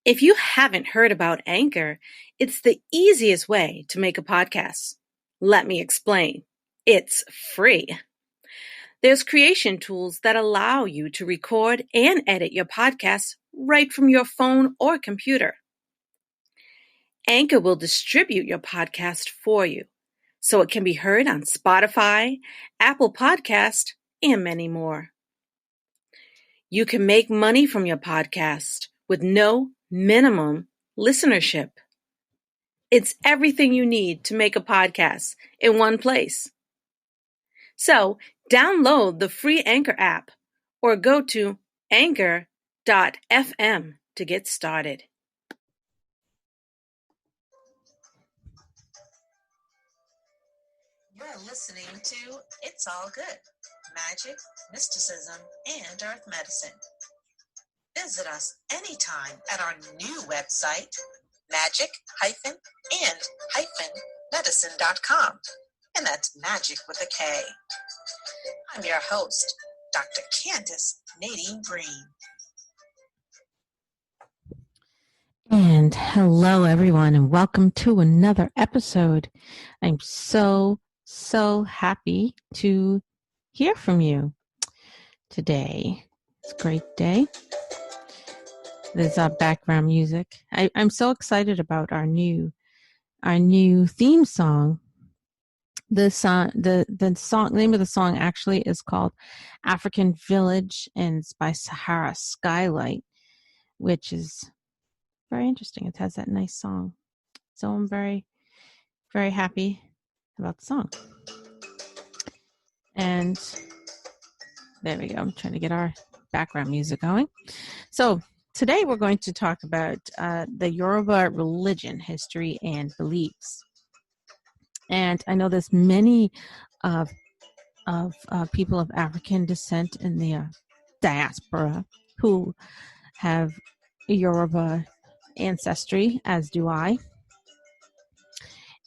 If you haven't heard about Anchor, it's the easiest way to make a podcast. Let me explain. It's free. There's creation tools that allow you to record and edit your podcast right from your phone or computer. Anchor will distribute your podcast for you, so it can be heard on Spotify, Apple Podcast, and many more. You can make money from your podcast with no minimum listenership. It's everything you need to make a podcast in one place. So download the free Anchor app or go to anchor.fm to get started. You're listening to It's All Good, Magic, Mysticism, and Earth Medicine. Visit us anytime at our new website, magic-and-medicine.com. And that's magic with a K. I'm your host, Dr. Candace Nadine Breen. And hello, everyone, and welcome to another episode. I'm so happy to hear from you today. It's a great day. There's our background music. I'm so excited about our new theme song. The name of the song actually is called African Village, and it's by Sahara Skylight, which is very interesting. It has that nice song. So I'm very, very happy about the song. And there we go. I'm trying to get our background music going. So today we're going to talk about the Yoruba religion, history, and beliefs. And I know there's many of people of African descent in the diaspora who have Yoruba ancestry, as do I.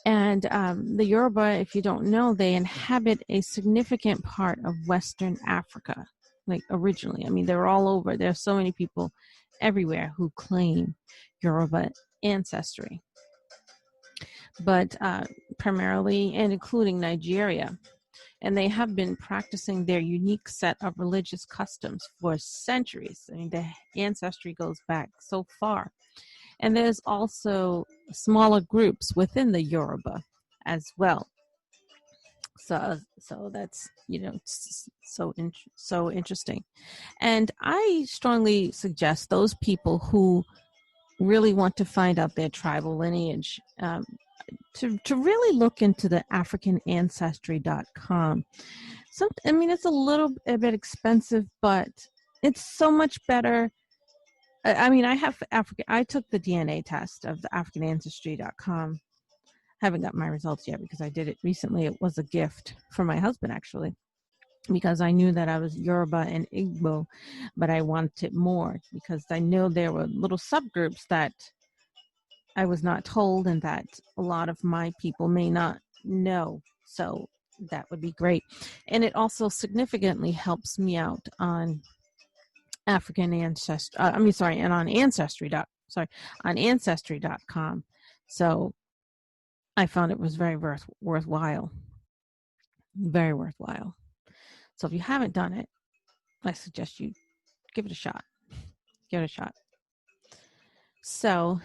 And the Yoruba, if you don't know, they inhabit a significant part of Western Africa, like originally. I mean, they're all over. There's so many people everywhere who claim Yoruba ancestry. But primarily, and including Nigeria. And they have been practicing their unique set of religious customs for centuries. I mean, the ancestry goes back so far. And there's also smaller groups within the Yoruba as well. So that's, so interesting. And I strongly suggest those people who really want to find out their tribal lineage to really look into the AfricanAncestry.com. It's a little bit expensive, but it's so much better. I took the DNA test of the AfricanAncestry.com. Haven't got my results yet because I did it recently. It was a gift from my husband, actually, because I knew that I was Yoruba and Igbo, but I wanted more because I know there were little subgroups that I was not told and that a lot of my people may not know. So that would be great. And it also significantly helps me out on African Ancestry. And on Ancestry.com. So I found it was very worthwhile. Very worthwhile. So if you haven't done it, I suggest you give it a shot. So,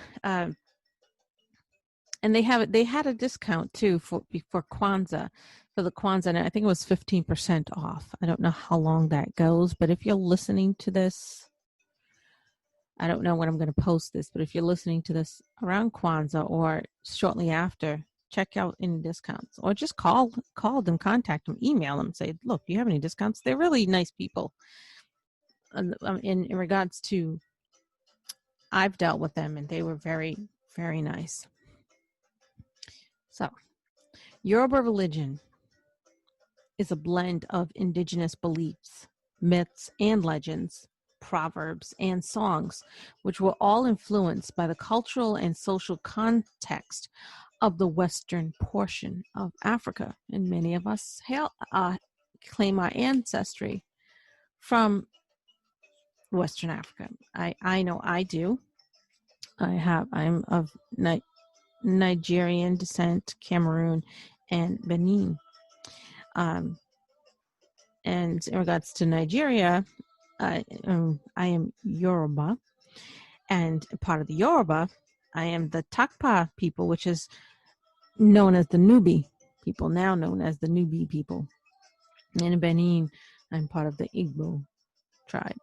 and they had a discount too for Kwanzaa, for the Kwanzaa, and I think it was 15% off. I don't know how long that goes, but if you're listening to this, I don't know when I'm going to post this, but if you're listening to this around Kwanzaa or shortly after, check out any discounts, or just call them, contact them, email them, say, look, do you have any discounts? They're really nice people. In regards to, I've dealt with them and they were very, very nice. So, Yoruba religion is a blend of indigenous beliefs, myths, and legends, proverbs, and songs, which were all influenced by the cultural and social context of the western portion of Africa. And many of us claim our ancestry from Western Africa. I know I do. I'm of Nigerian descent, Cameroon, and Benin. And in regards to Nigeria, I am Yoruba, and part of the Yoruba, I am the Takpa people, which is known as the Nubi people, now known as the Nubi people. And in Benin, I'm part of the Igbo tribe.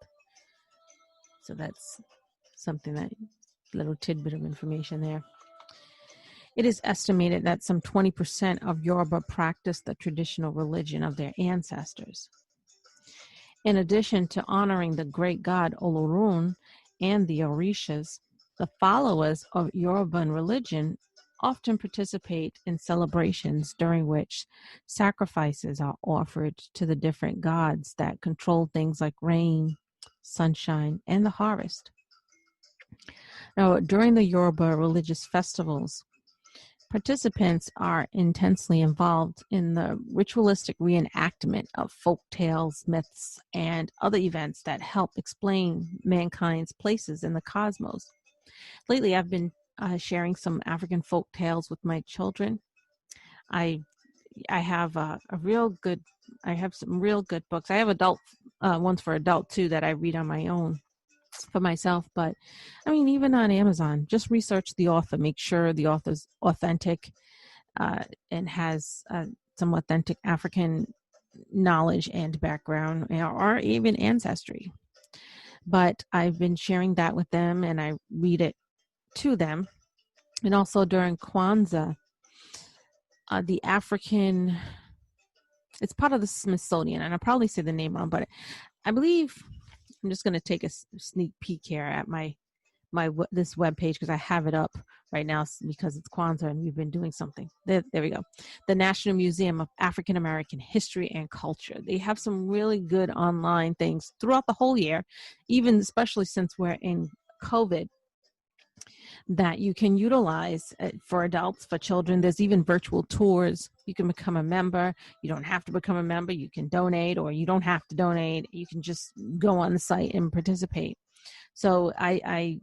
So that's something, that little tidbit of information there. It is estimated that some 20% of Yoruba practice the traditional religion of their ancestors. In addition to honoring the great god Olorun and the Orishas, the followers of Yoruban religion often participate in celebrations during which sacrifices are offered to the different gods that control things like rain, sunshine, and the harvest. Now, during the Yoruba religious festivals, participants are intensely involved in the ritualistic reenactment of folk tales, myths, and other events that help explain mankind's places in the cosmos. Lately, I've been sharing some African folk tales with my children. I have I have some real good books. I have adult ones for adult too that I read on my own for myself, but I mean, even on Amazon, just research the author, make sure the author's authentic and has some authentic African knowledge and background, or even ancestry. But I've been sharing that with them, and I read it to them. And also during Kwanzaa, the African, it's part of the Smithsonian, and I'll probably say the name wrong, but I believe, I'm just going to take a sneak peek here at this web page, because I have it up right now because it's Kwanzaa and we've been doing something. There we go. The National Museum of African American History and Culture. They have some really good online things throughout the whole year, even especially since we're in COVID, that you can utilize for adults, for children. There's even virtual tours. You can become a member. You don't have to become a member. You can donate, or you don't have to donate. You can just go on the site and participate. So I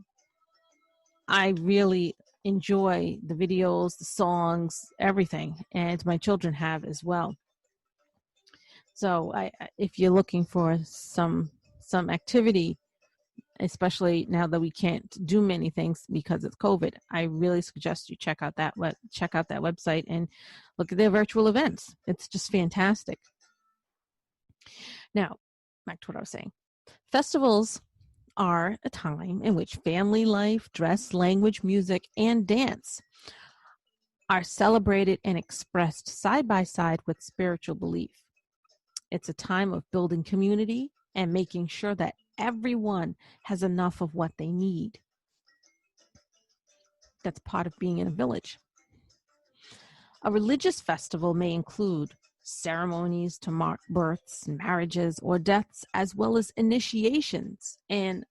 really enjoy the videos, the songs, everything, and my children have as well. So if you're looking for some activity, especially now that we can't do many things because of COVID, I really suggest you check out that website and look at their virtual events. It's just fantastic. Now, back to what I was saying. Festivals are a time in which family life, dress, language, music, and dance are celebrated and expressed side by side with spiritual belief. It's a time of building community and making sure that everyone has enough of what they need. That's part of being in a village. A religious festival may include ceremonies to mark births, marriages, or deaths, as well as initiations and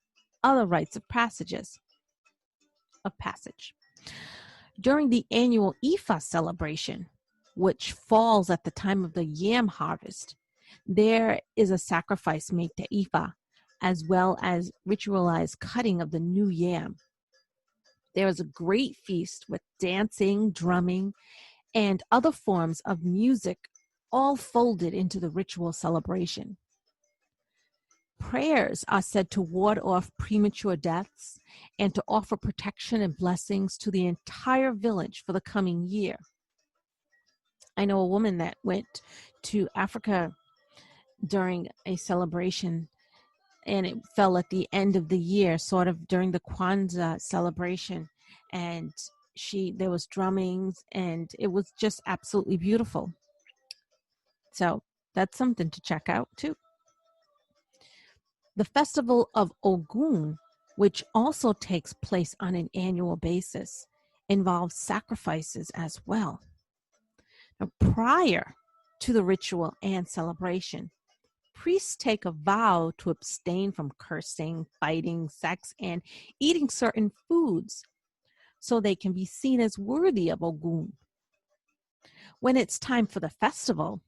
other rites of passage. During the annual Ifa celebration, which falls at the time of the yam harvest, there is a sacrifice made to Ifa, as well as ritualized cutting of the new yam. There is a great feast with dancing, drumming, and other forms of music, all folded into the ritual celebration. Prayers are said to ward off premature deaths and to offer protection and blessings to the entire village for the coming year. I know a woman that went to Africa during a celebration, and it fell at the end of the year, sort of during the Kwanzaa celebration, and there was drumming, and it was just absolutely beautiful. So that's something to check out too. The Festival of Ogun, which also takes place on an annual basis, involves sacrifices as well. Now, prior to the ritual and celebration, priests take a vow to abstain from cursing, fighting, sex, and eating certain foods so they can be seen as worthy of Ogun. When it's time for the festival,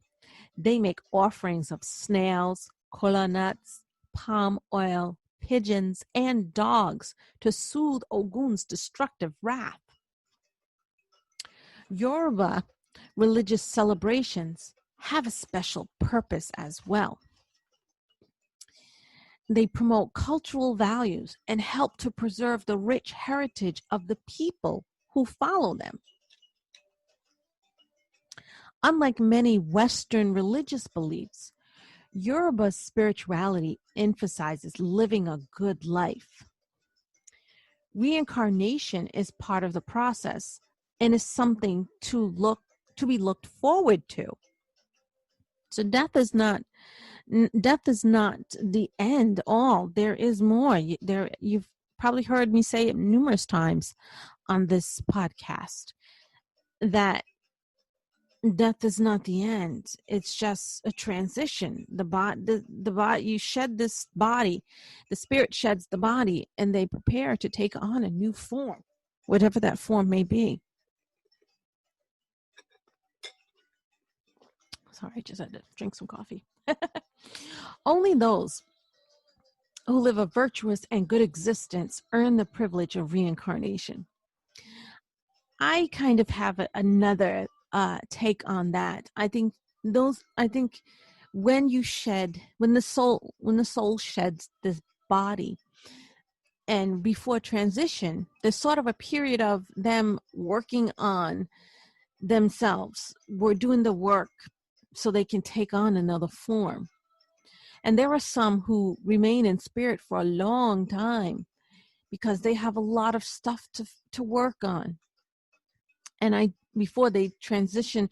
they make offerings of snails, kola nuts, palm oil, pigeons, and dogs to soothe Ogun's destructive wrath. Yoruba religious celebrations have a special purpose as well. They promote cultural values and help to preserve the rich heritage of the people who follow them. Unlike many Western religious beliefs, Yoruba spirituality emphasizes living a good life. Reincarnation is part of the process and is something to be looked forward to. So death is not the end all. There is more. You've probably heard me say it numerous times on this podcast that death is not the end. It's just a transition. The body, you shed this body, the spirit sheds the body, and they prepare to take on a new form, whatever that form may be. Sorry, I just had to drink some coffee. Only those who live a virtuous and good existence earn the privilege of reincarnation. I kind of have another take on that. I think when the soul sheds this body, and before transition, there's sort of a period of them working on themselves. We're doing the work so they can take on another form. And there are some who remain in spirit for a long time because they have a lot of stuff to work on. And before they transition,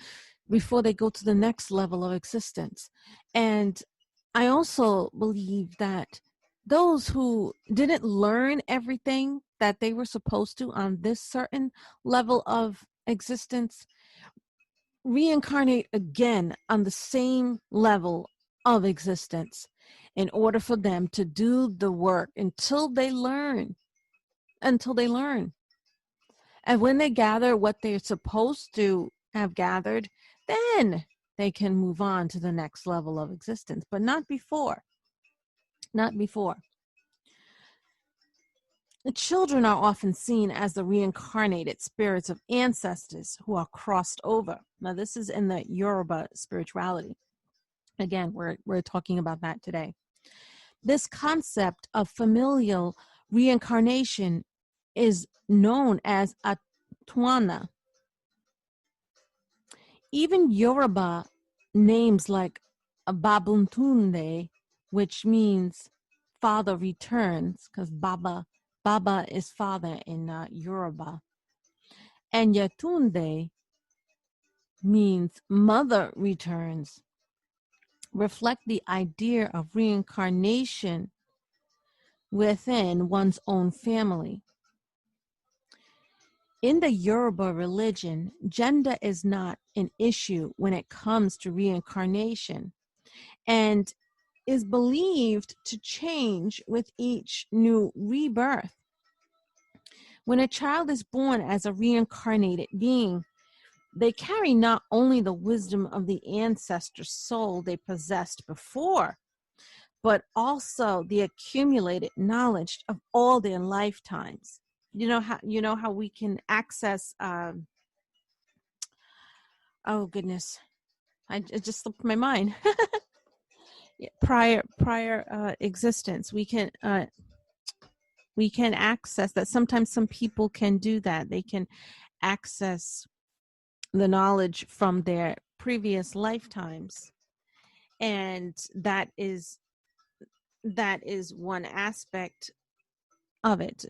before they go to the next level of existence. And I also believe that those who didn't learn everything that they were supposed to on this certain level of existence reincarnate again on the same level of existence in order for them to do the work until they learn. And when they gather what they're supposed to have gathered, then they can move on to the next level of existence, but not before. Not before. The children are often seen as the reincarnated spirits of ancestors who are crossed over. Now, this is in the Yoruba spirituality. Again, we're talking about that today. This concept of familial reincarnation is known as Atwana. Even Yoruba names like Babuntunde, which means father returns, because Baba is father in Yoruba, and Yatunde means mother returns, reflect the idea of reincarnation within one's own family. In the Yoruba religion, gender is not an issue when it comes to reincarnation and is believed to change with each new rebirth. When a child is born as a reincarnated being, they carry not only the wisdom of the ancestor soul they possessed before, but also the accumulated knowledge of all their lifetimes. You know how we can access oh goodness, it just slipped my mind. prior existence. We can access that. Sometimes some people can do that. They can access the knowledge from their previous lifetimes, and that is one aspect of it.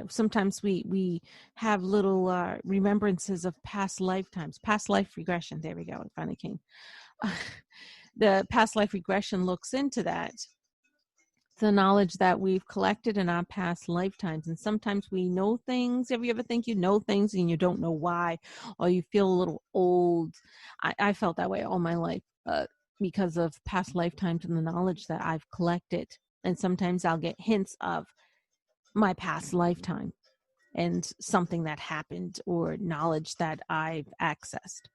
Sometimes we have little remembrances of past lifetimes, past life regression. There we go. It finally came. The past life regression looks into that, the knowledge that we've collected in our past lifetimes. And sometimes we know things. Have you ever think you know things and you don't know why, or you feel a little old? I felt that way all my life because of past lifetimes and the knowledge that I've collected. And sometimes I'll get hints of my past lifetime and something that happened or knowledge that I've accessed.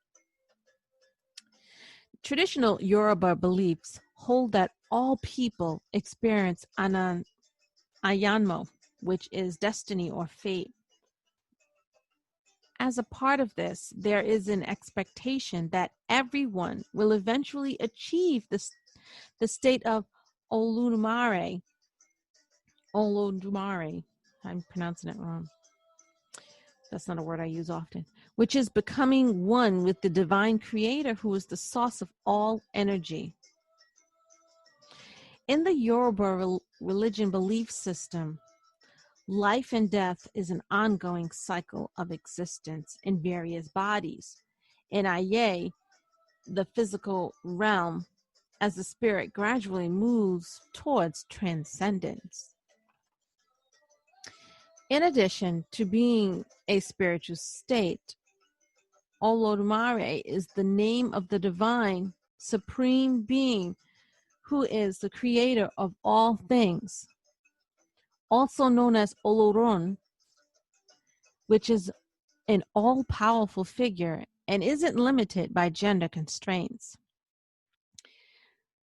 Traditional Yoruba beliefs hold that all people experience Ayanmo, which is destiny or fate. As a part of this, there is an expectation that everyone will eventually achieve the state of Oludumare. Oludumare. I'm pronouncing it wrong. That's not a word I use often. Which is becoming one with the divine creator who is the source of all energy. In the Yoruba religion belief system, life and death is an ongoing cycle of existence in various bodies. In Aye, the physical realm, as the spirit gradually moves towards transcendence. In addition to being a spiritual state, Oludumare is the name of the divine supreme being who is the creator of all things, also known as Olorun, which is an all-powerful figure and isn't limited by gender constraints.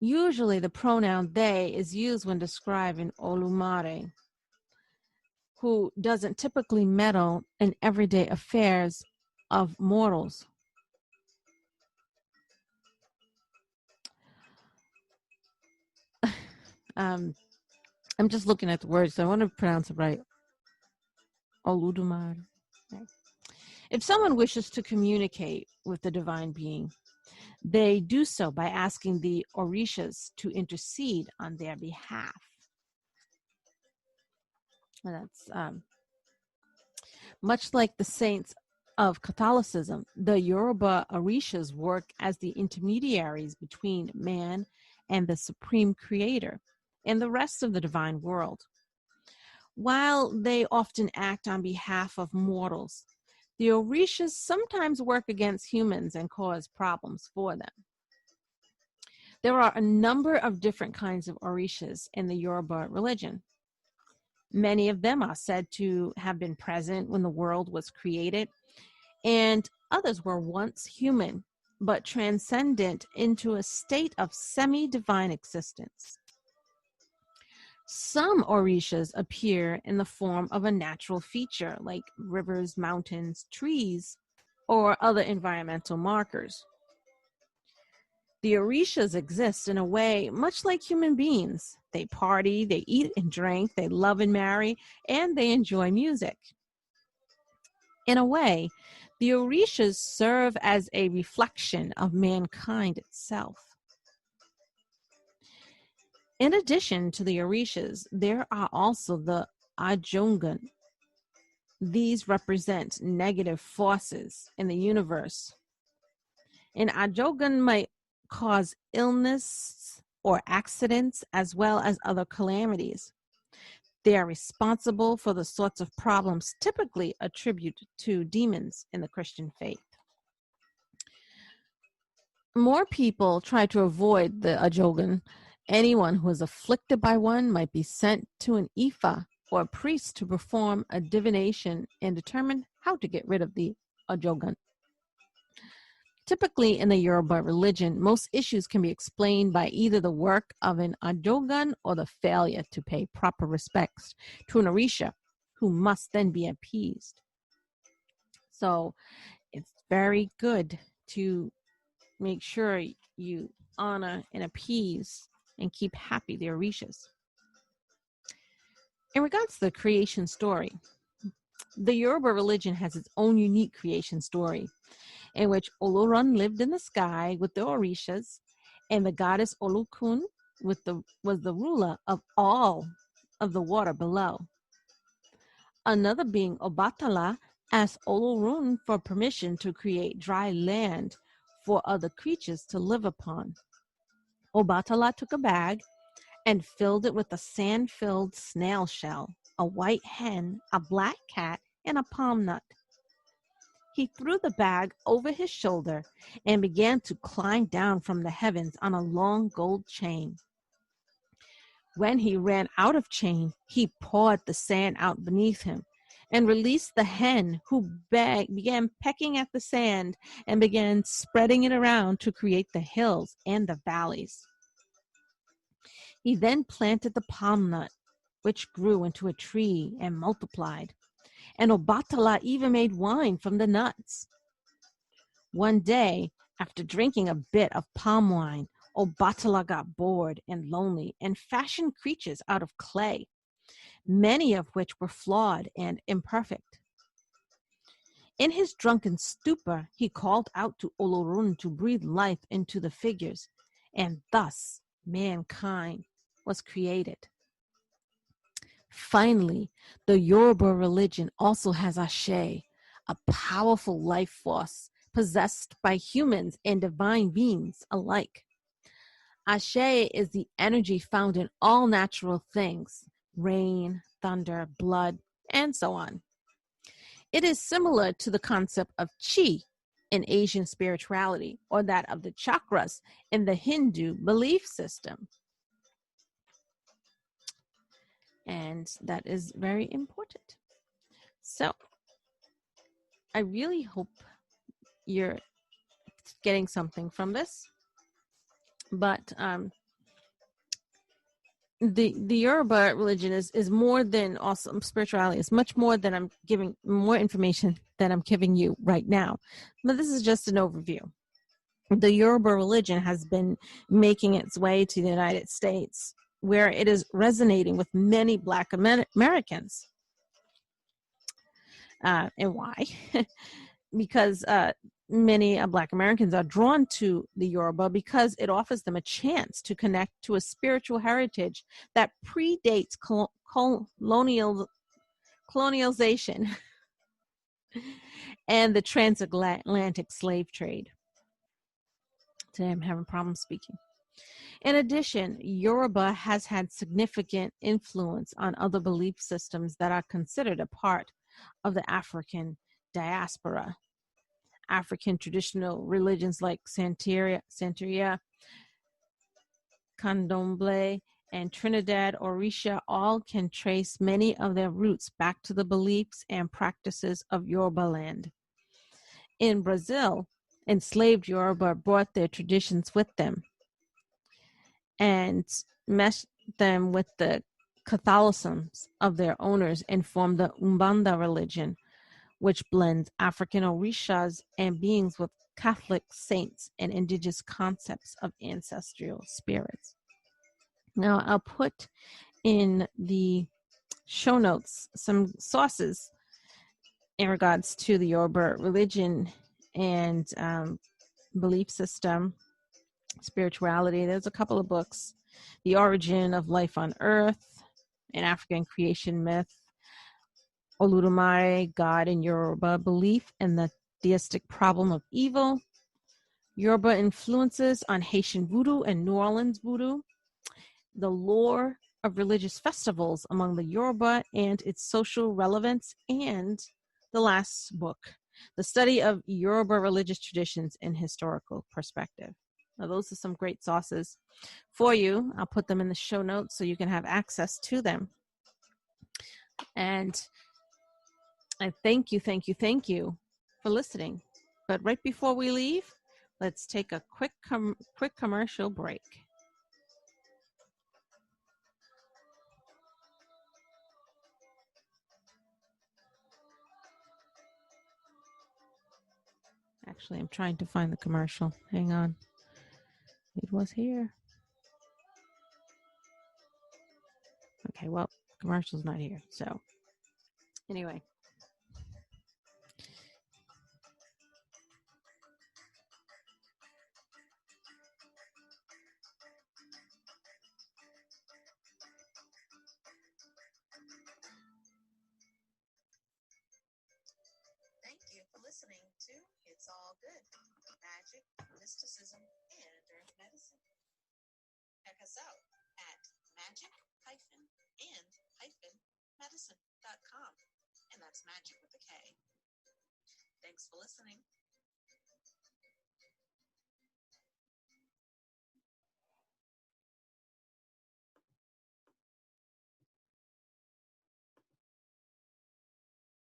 Usually the pronoun they is used when describing Olumare, who doesn't typically meddle in everyday affairs of mortals. I'm just looking at the words, so I want to pronounce it right. Oludumare. If someone wishes to communicate with the divine being, they do so by asking the Orishas to intercede on their behalf. And that's much like the saints of Catholicism. The Yoruba Orishas work as the intermediaries between man and the supreme creator and the rest of the divine world. While they often act on behalf of mortals, the Orishas sometimes work against humans and cause problems for them. There are a number of different kinds of Orishas in the Yoruba religion. Many of them are said to have been present when the world was created, and others were once human, but transcendent into a state of semi-divine existence. Some Orishas appear in the form of a natural feature, like rivers, mountains, trees, or other environmental markers. The Orishas exist in a way much like human beings. They party, they eat and drink, they love and marry, and they enjoy music. In a way, the Orishas serve as a reflection of mankind itself. In addition to the Orishas, there are also the Ajogun. These represent negative forces in the universe. An Ajogun might cause illness or accidents as well as other calamities. They are responsible for the sorts of problems typically attributed to demons in the Christian faith. More people try to avoid the Ajogun. Anyone who is afflicted by one might be sent to an Ifa or a priest to perform a divination and determine how to get rid of the Ajogun. Typically in the Yoruba religion, most issues can be explained by either the work of an Ajogun or the failure to pay proper respects to an Orisha, who must then be appeased. So it's very good to make sure you honor and appease and keep happy the Orishas. In regards to the creation story, the Yoruba religion has its own unique creation story, in which Olorun lived in the sky with the Orishas, and the goddess Olukun was the ruler of all of the water below. Another being, Obatala, asked Olorun for permission to create dry land for other creatures to live upon. Obatala took a bag and filled it with a sand-filled snail shell, a white hen, a black cat, and a palm nut. He threw the bag over his shoulder and began to climb down from the heavens on a long gold chain. When he ran out of chain, he pawed the sand out beneath him and released the hen, who began pecking at the sand and began spreading it around to create the hills and the valleys. He then planted the palm nut which grew into a tree and multiplied. And Obatala even made wine from the nuts. One day, after drinking a bit of palm wine, Obatala got bored and lonely and fashioned creatures out of clay, many of which were flawed and imperfect. In his drunken stupor, he called out to Olorun to breathe life into the figures, and thus mankind was created. Finally, the Yoruba religion also has Ashe, a powerful life force possessed by humans and divine beings alike. Ashe is the energy found in all natural things, rain, thunder, blood, and so on. It is similar to the concept of chi in Asian spirituality or that of the chakras in the Hindu belief system. And that is very important. So I really hope you're getting something from this. But the Yoruba religion is more than awesome spirituality. It's much more than I'm giving more information than I'm giving you right now. But this is just an overview. The Yoruba religion has been making its way to the United States, where it is resonating with many Black Americans. And why? Because many Black Americans are drawn to the Yoruba because it offers them a chance to connect to a spiritual heritage that predates colonialization and the transatlantic slave trade. Today I'm having problems speaking. In addition, Yoruba has had significant influence on other belief systems that are considered a part of the African diaspora. African traditional religions like Santeria, Candomblé, and Trinidad Orisha all can trace many of their roots back to the beliefs and practices of Yoruba land. In Brazil, enslaved Yoruba brought their traditions with them and meshed them with the Catholicism of their owners and formed the Umbanda religion, which blends African Orishas and beings with Catholic saints and indigenous concepts of ancestral spirits. Now, I'll put in the show notes some sources in regards to the Yoruba religion and belief system, spirituality. There's a couple of books. The Origin of Life on Earth, an African Creation Myth, Oludumare, God in Yoruba Belief and the Theistic Problem of Evil, Yoruba Influences on Haitian Voodoo and New Orleans Voodoo, The Lore of Religious Festivals Among the Yoruba and Its Social Relevance, and the last book, The Study of Yoruba Religious Traditions in Historical Perspective. Now, those are some great sources for you. I'll put them in the show notes so you can have access to them. And I thank you for listening. But right before we leave, let's take a quick commercial break. Actually, I'm trying to find the commercial. Hang on. It was here. Okay, well, commercial's not here. So, anyway. Thank you for listening to It's All Good, Magic, Mysticism, and Earth Medicine. Check us out at magic-and-medicine.com, and that's magic with a K. Thanks for listening.